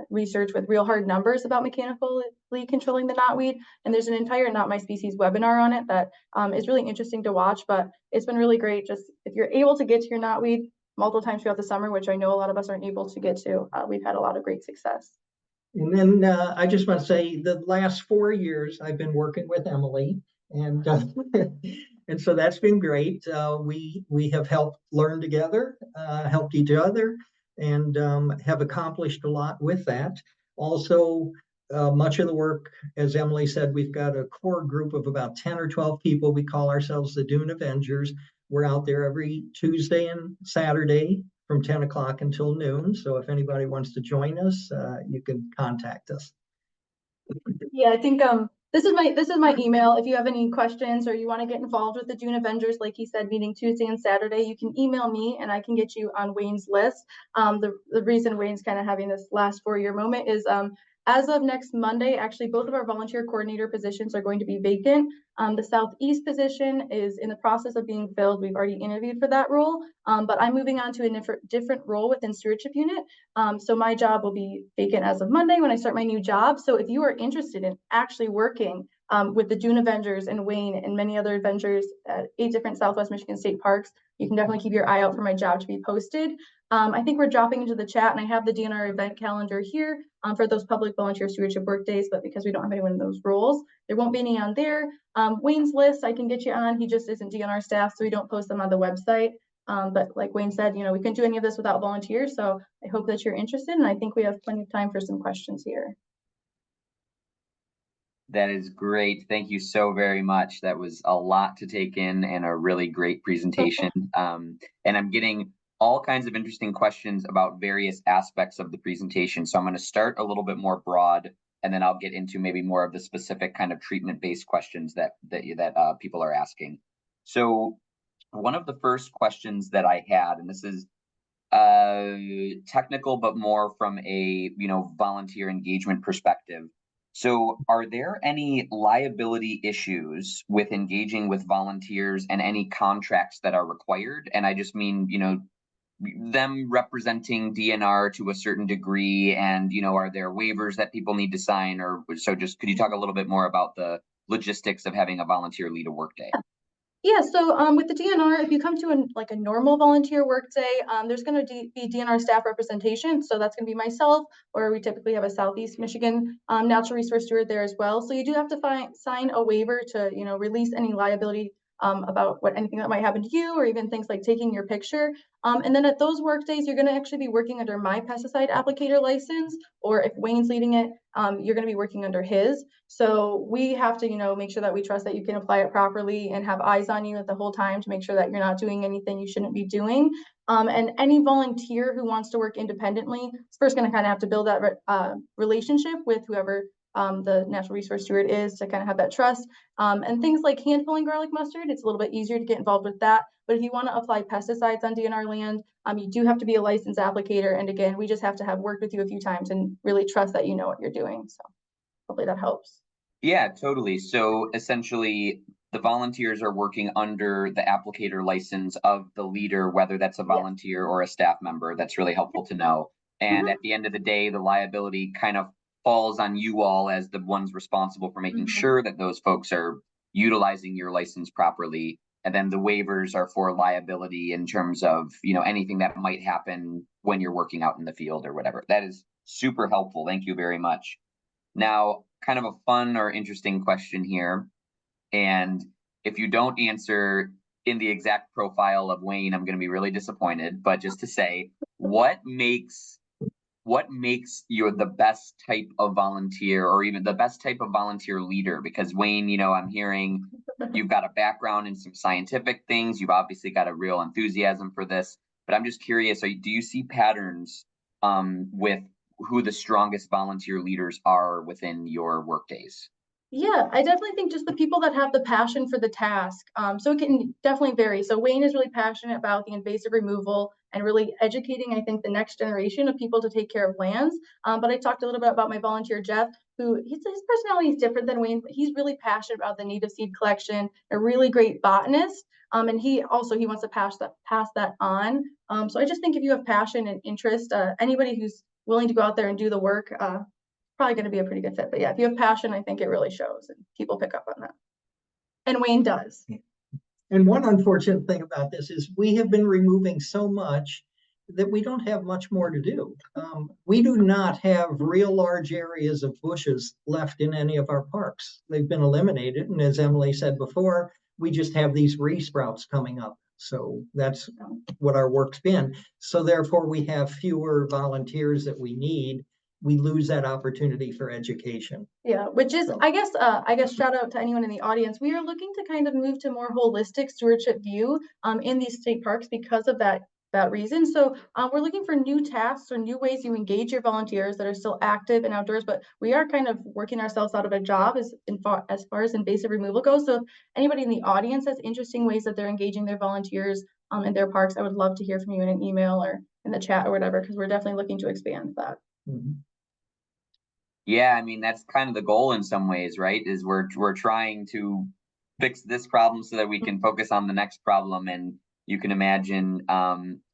research with real hard numbers about mechanically controlling the knotweed. And there's an entire Not My Species webinar on it that is really interesting to watch, but it's been really great. Just if you're able to get to your knotweed multiple times throughout the summer, which I know a lot of us aren't able to get to, we've had a lot of great success. And then I just want to say the last 4 years I've been working with Emily, and and so that's been great. We have helped learn together, helped each other, and have accomplished a lot with that. Also, much of the work, as Emily said, we've got a core group of about 10 or 12 people. We call ourselves the Dune Avengers. We're out there every Tuesday and Saturday from 10 o'clock until noon. So if anybody wants to join us, you can contact us. Yeah, I think this is my email. If you have any questions or you want to get involved with the Dune Avengers, like he said, meeting Tuesday and Saturday, you can email me and I can get you on Wayne's list. The reason Wayne's kind of having this last 4-year moment is as of next Monday, actually, both of our volunteer coordinator positions are going to be vacant. The Southeast position is in the process of being filled. We've already interviewed for that role, but I'm moving on to a different role within Stewardship Unit. So my job will be vacant as of Monday when I start my new job. So if you are interested in actually working with the Dune Avengers and Wayne and many other Avengers at 8 different Southwest Michigan state parks, you can definitely keep your eye out for my job to be posted. I think we're dropping into the chat, and I have the DNR event calendar here for those public volunteer stewardship work days, but because we don't have anyone in those roles, there won't be any on there. Wayne's list, I can get you on. He just isn't DNR staff, so we don't post them on the website. But like Wayne said, we couldn't do any of this without volunteers, so I hope that you're interested, and I think we have plenty of time for some questions here. That is great. Thank you so very much. That was a lot to take in and a really great presentation. And I'm getting all kinds of interesting questions about various aspects of the presentation. So I'm going to start a little bit more broad, and then I'll get into maybe more of the specific kind of treatment-based questions that people are asking. So one of the first questions that I had, and this is technical, but more from a volunteer engagement perspective. So are there any liability issues with engaging with volunteers and any contracts that are required? And I just mean, them representing DNR to a certain degree, and, are there waivers that people need to sign? Or so just could you talk a little bit more about the logistics of having a volunteer lead a workday? Yeah, so with the DNR, if you come to a normal volunteer workday, there's going to be DNR staff representation. So that's going to be myself, or we typically have a Southeast Michigan natural resource steward there as well. So you do have to sign a waiver to release any liability about anything that might happen to you, or even things like taking your picture. And then at those work days, you're going to actually be working under my pesticide applicator license, or if Wayne's leading it, you're going to be working under his. So we have to, make sure that we trust that you can apply it properly and have eyes on you at the whole time to make sure that you're not doing anything you shouldn't be doing. And any volunteer who wants to work independently is first going to kind of have to build that relationship with whoever the natural resource steward is, to kind of have that trust. And things like hand pulling garlic mustard, it's a little bit easier to get involved with that. But if you want to apply pesticides on DNR land, you do have to be a licensed applicator. And again, we just have to have worked with you a few times and really trust that you know what you're doing. So hopefully that helps. Yeah, totally. So essentially, the volunteers are working under the applicator license of the leader, whether that's a volunteer or a staff member. That's really helpful to know. And at the end of the day, the liability kind of falls on you all as the ones responsible for making sure that those folks are utilizing your license properly. And then the waivers are for liability in terms of, anything that might happen when you're working out in the field or whatever. That is super helpful. Thank you very much. Now, kind of a fun or interesting question here. And if you don't answer in the exact profile of Wayne, I'm going to be really disappointed. But just to say, what makes you the best type of volunteer, or even the best type of volunteer leader? Because Wayne, I'm hearing you've got a background in some scientific things. You've obviously got a real enthusiasm for this. But I'm just curious, do you see patterns with who the strongest volunteer leaders are within your work days? Yeah, I definitely think just the people that have the passion for the task. So it can definitely vary. So Wayne is really passionate about the invasive removal and really educating, I think, the next generation of people to take care of lands. But I talked a little bit about my volunteer, Jeff, who his personality is different than Wayne, but he's really passionate about the native seed collection, a really great botanist. And he wants to pass that on. So I just think if you have passion and interest, anybody who's willing to go out there and do the work, probably going to be a pretty good fit. But yeah, if you have passion, I think it really shows and people pick up on that. And Wayne does. And one unfortunate thing about this is we have been removing so much that we don't have much more to do. We do not have real large areas of bushes left in any of our parks. They've been eliminated. And as Emily said before, we just have these resprouts coming up. So that's what our work's been. So therefore, we have fewer volunteers that we need. We lose that opportunity for education. Yeah, which is, I guess, shout out to anyone in the audience. We are looking to kind of move to more holistic stewardship view in these state parks because of that reason. So we're looking for new tasks or new ways you engage your volunteers that are still active and outdoors, but we are kind of working ourselves out of a job as far as invasive removal goes. So if anybody in the audience has interesting ways that they're engaging their volunteers in their parks, I would love to hear from you in an email or in the chat or whatever, because we're definitely looking to expand that. Yeah, I mean, that's kind of the goal in some ways, right? Is we're trying to fix this problem so that we can focus on the next problem. And you can imagine,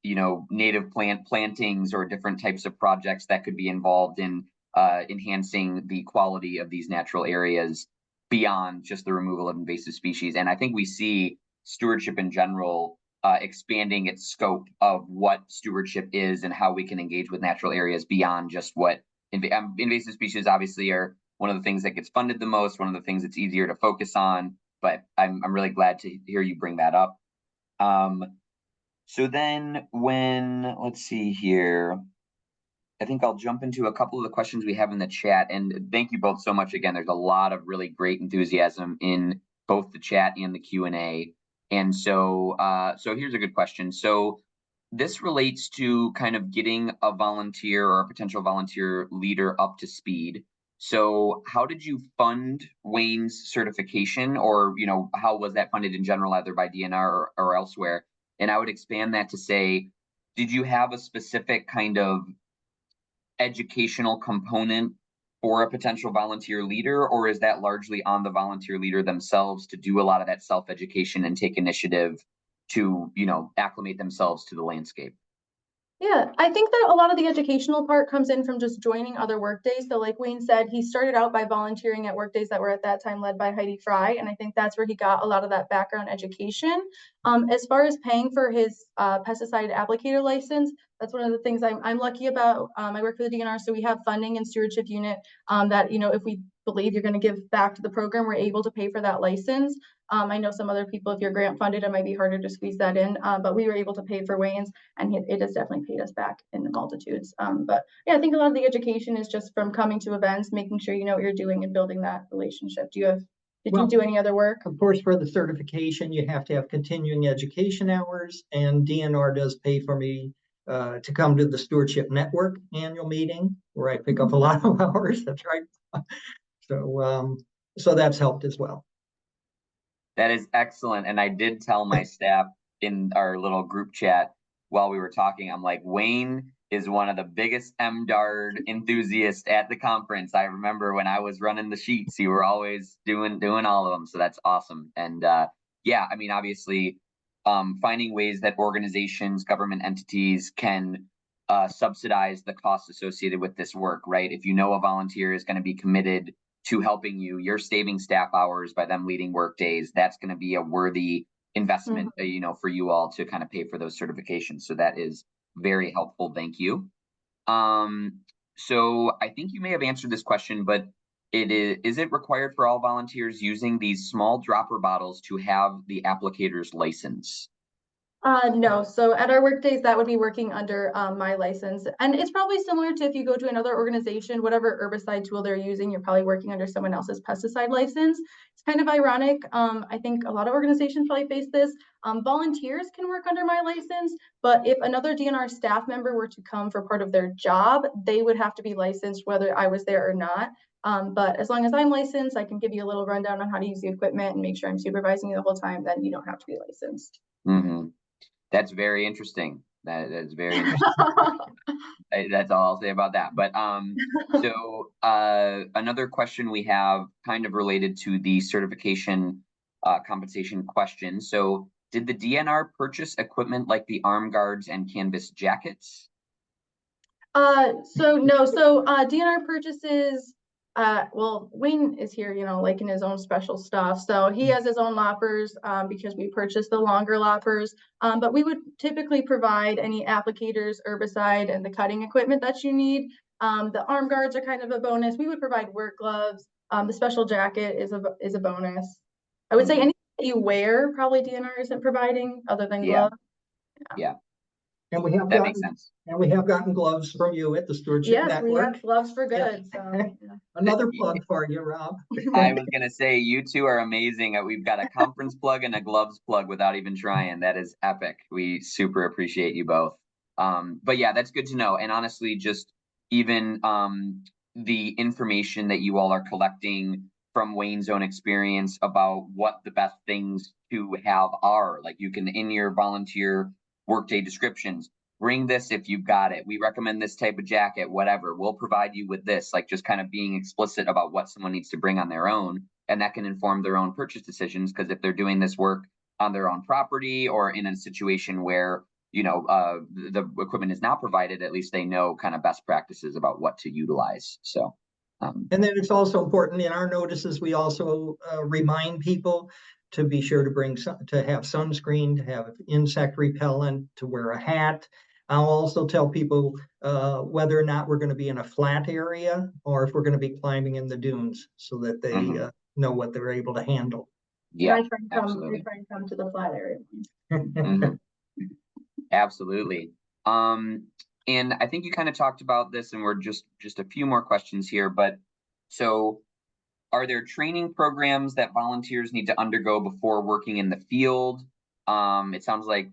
native plantings or different types of projects that could be involved in enhancing the quality of these natural areas beyond just the removal of invasive species. And I think we see stewardship in general expanding its scope of what stewardship is and how we can engage with natural areas beyond just what invasive species obviously are one of the things that gets funded the most, one of the things that's easier to focus on. But I'm really glad to hear you bring that up. So then let's see here, I think I'll jump into a couple of the questions we have in the chat. And thank you both so much. Again, there's a lot of really great enthusiasm in both the chat and the Q&A. And so here's a good question. So this relates to kind of getting a volunteer or a potential volunteer leader up to speed. So how did you fund Wayne's certification, or, how was that funded in general, either by DNR or elsewhere? And I would expand that to say, did you have a specific kind of educational component for a potential volunteer leader, or is that largely on the volunteer leader themselves to do a lot of that self-education and take initiative to, acclimate themselves to the landscape? Yeah, I think that a lot of the educational part comes in from just joining other work days. So like Wayne said, he started out by volunteering at work days that were at that time led by Heidi Fry. And I think that's where he got a lot of that background education. As far as paying for his pesticide applicator license, that's one of the things I'm lucky about. I work for the DNR, so we have funding and stewardship unit that, if we believe you're going to give back to the program, we're able to pay for that license. I know some other people, if you're grant funded, it might be harder to squeeze that in, but we were able to pay for Wayne's, and it has definitely paid us back in the multitudes. But yeah, I think a lot of the education is just from coming to events, making sure you know what you're doing and building that relationship. Did you do any other work? Of course, for the certification, you have to have continuing education hours, and DNR does pay for me to come to the Stewardship Network annual meeting, where I pick up a lot of hours. That's right. So that's helped as well. That is excellent. And I did tell my staff in our little group chat while we were talking, I'm like, Wayne is one of the biggest MDARD enthusiasts at the conference. I remember when I was running the sheets, you were always doing all of them. So that's awesome. And yeah, I mean, obviously, finding ways that organizations, government entities can subsidize the costs associated with this work, right? If you know a volunteer is going to be committed to helping you, you're saving staff hours by them leading work days. That's going to be a worthy investment, you know, for you all to kind of pay for those certifications. So that is very helpful. Thank you. So I think you may have answered this question, but is it required for all volunteers using these small dropper bottles to have the applicator's license? No, so at our work days, that would be working under my license. And it's probably similar to if you go to another organization, whatever herbicide tool they're using, you're probably working under someone else's pesticide license. It's kind of ironic. I think a lot of organizations probably face this. Volunteers can work under my license, but if another DNR staff member were to come for part of their job, they would have to be licensed whether I was there or not. But as long as I'm licensed, I can give you a little rundown on how to use the equipment and make sure I'm supervising you the whole time, then you don't have to be licensed. Mm-hmm. That's very interesting. That's very interesting. That's all I'll say about that. But so another question we have kind of related to the certification compensation question. So did the DNR purchase equipment like the arm guards and canvas jackets? So no, so DNR purchases, well, Wayne is here, you know, like in his own special stuff. So he has his own loppers because we purchased the longer loppers. But we would typically provide any applicators, herbicide, and the cutting equipment that you need. The arm guards are kind of a bonus. We would provide work gloves. The special jacket is a bonus. I would say anything that you wear, probably DNR isn't providing other than gloves. Yeah. And we have that makes sense. And we have gotten gloves from you at the Stewardship Network. Yes, we have gloves for good. Yeah. So yeah. Another plug for you, Rob. I was gonna say you two are amazing. We've got a conference plug and a gloves plug without even trying. That is epic. We super appreciate you both. But yeah, that's good to know. And honestly, just even the information that you all are collecting from Wayne's own experience about what the best things to have are. Like you can, in your volunteer workday descriptions, bring this if you've got it. We recommend this type of jacket, whatever. We'll provide you with this, like just kind of being explicit about what someone needs to bring on their own. And that can inform their own purchase decisions. Because if they're doing this work on their own property or in a situation where, you know, the equipment is not provided, at least they know kind of best practices about what to utilize. So. And then it's also important in our notices, we also remind people to be sure to to have sunscreen, to have insect repellent, to wear a hat. I'll also tell people whether or not we're going to be in a flat area or if we're going to be climbing in the dunes so that they know what they're able to handle. Yeah, I try and come to the flat area. Absolutely. And I think you kind of talked about this, and we're just a few more questions here. But so, are there training programs that volunteers need to undergo before working in the field? It sounds like,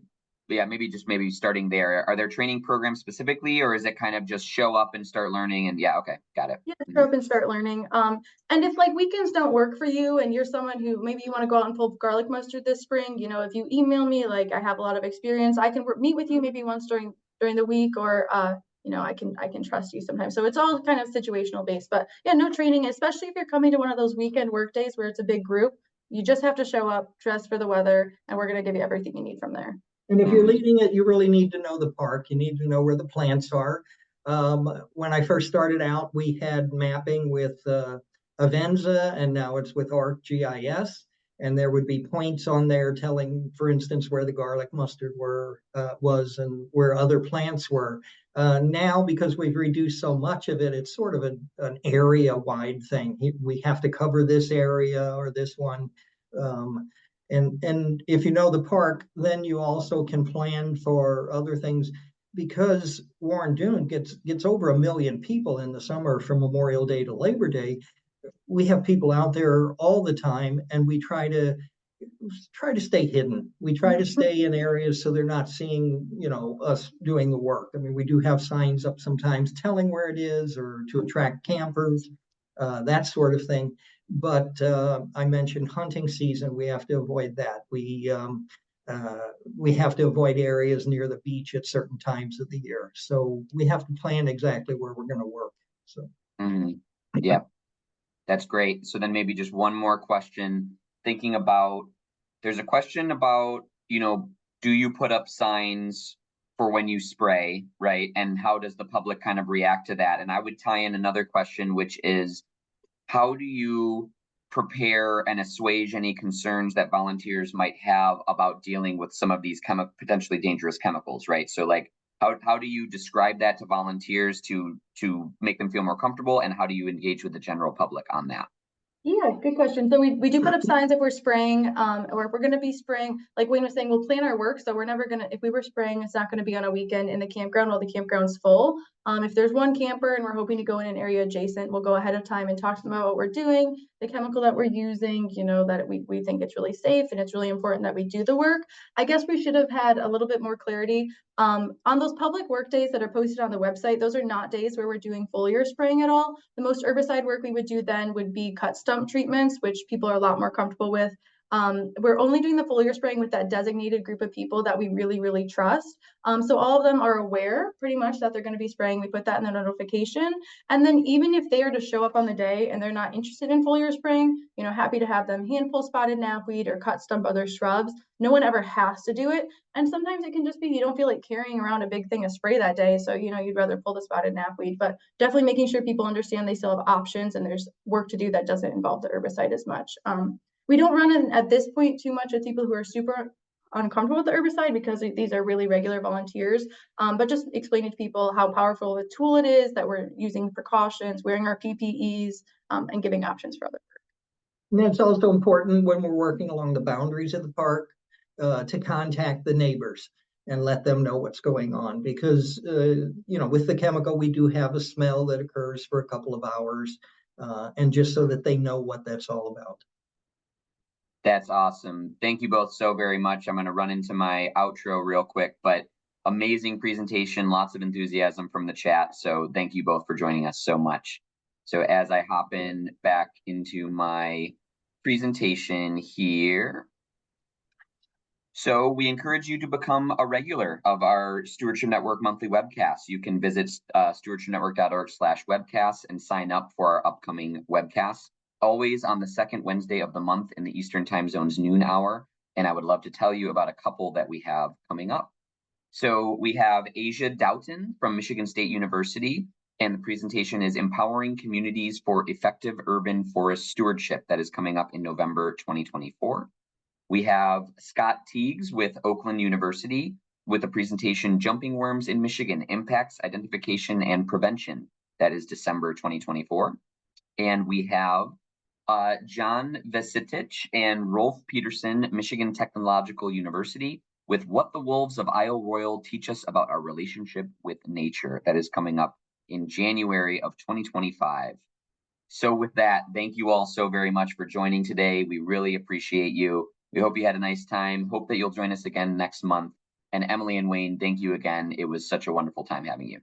yeah, maybe starting there. Are there training programs specifically, or is it kind of just show up and start learning? And yeah, okay, got it. Yeah, show up and start learning. And if like weekends don't work for you, and you're someone who maybe you want to go out and pull garlic mustard this spring, you know, if you email me, like I have a lot of experience, I can meet with you maybe once during the week, or you know, I can trust you sometimes. So it's all kind of situational based. But yeah, no training, especially if you're coming to one of those weekend work days where it's a big group. You just have to show up, dress for the weather, and we're going to give you everything you need from there. And if you're leading it, you really need to know the park. You need to know where the plants are. When I first started out, we had mapping with Avenza, and now it's with ArcGIS. And there would be points on there telling, for instance, where the garlic mustard was and where other plants were. Now, because we've reduced so much of it, it's sort of an area-wide thing. We have to cover this area or this one. And if you know the park, then you also can plan for other things, because Warren Dune gets over 1 million people in the summer from Memorial Day to Labor Day. We have people out there all the time, and we try to stay hidden. We try to stay in areas so they're not seeing, us doing the work. I mean, we do have signs up sometimes telling where it is, or to attract campers, that sort of thing. But I mentioned hunting season. We have to avoid that. We have to avoid areas near the beach at certain times of the year. So we have to plan exactly where we're going to work. So. Yeah, that's great. So then maybe just one more question. Thinking about, there's a question about, do you put up signs for when you spray, right? And how does the public kind of react to that? And I would tie in another question, which is, how do you prepare and assuage any concerns that volunteers might have about dealing with some of these potentially dangerous chemicals, right? So like, how do you describe that to volunteers to make them feel more comfortable, and how do you engage with the general public on that? Yeah, good question. So we do put up signs if we're spraying, or if we're going to be spraying, like Wayne was saying, we'll plan our work. So we're never going to, if we were spraying, it's not going to be on a weekend in the campground while the campground's full. If there's one camper and we're hoping to go in an area adjacent, we'll go ahead of time and talk to them about what we're doing, the chemical that we're using, that we think it's really safe and it's really important that we do the work. I guess we should have had a little bit more clarity. On those public work days that are posted on the website, those are not days where we're doing foliar spraying at all. The most herbicide work we would do then would be cut stump treatments, which people are a lot more comfortable with. We're only doing the foliar spraying with that designated group of people that we really, really trust. So all of them are aware pretty much that they're going to be spraying. We put that in their notification. And then even if they are to show up on the day and they're not interested in foliar spraying, happy to have them hand pull spotted knapweed or cut stump other shrubs. No one ever has to do it. And sometimes it can just be you don't feel like carrying around a big thing of spray that day. So, you'd rather pull the spotted knapweed, but definitely making sure people understand they still have options and there's work to do that doesn't involve the herbicide as much. We don't run in at this point too much with people who are super uncomfortable with the herbicide, because these are really regular volunteers, but just explaining to people how powerful a tool it is, that we're using precautions, wearing our PPEs, and giving options for other work. And it's also important when we're working along the boundaries of the park to contact the neighbors and let them know what's going on, because with the chemical we do have a smell that occurs for a couple of hours, and just so that they know what that's all about. That's awesome. Thank you both so very much. I'm going to run into my outro real quick, but amazing presentation, lots of enthusiasm from the chat. So thank you both for joining us so much. So as I hop in back into my presentation here. So we encourage you to become a regular of our Stewardship Network monthly webcasts. You can visit stewardshipnetwork.org/webcasts and sign up for our upcoming webcasts, always on the second Wednesday of the month in the Eastern Time Zone's noon hour. And I would love to tell you about a couple that we have coming up. So we have Asia Doughton from Michigan State University, and the presentation is Empowering Communities for Effective Urban Forest Stewardship. That is coming up in November 2024. We have Scott Teagues with Oakland University with the presentation Jumping Worms in Michigan, Impacts, Identification, and Prevention. That is December 2024. And we have John Vesitich and Rolf Peterson, Michigan Technological University, with What the Wolves of Isle Royal Teach Us About Our Relationship with Nature. That is coming up in January of 2025. So with that, thank you all so very much for joining today. We really appreciate you. We hope you had a nice time. Hope that you'll join us again next month. And Emily and Wayne, thank you again. It was such a wonderful time having you.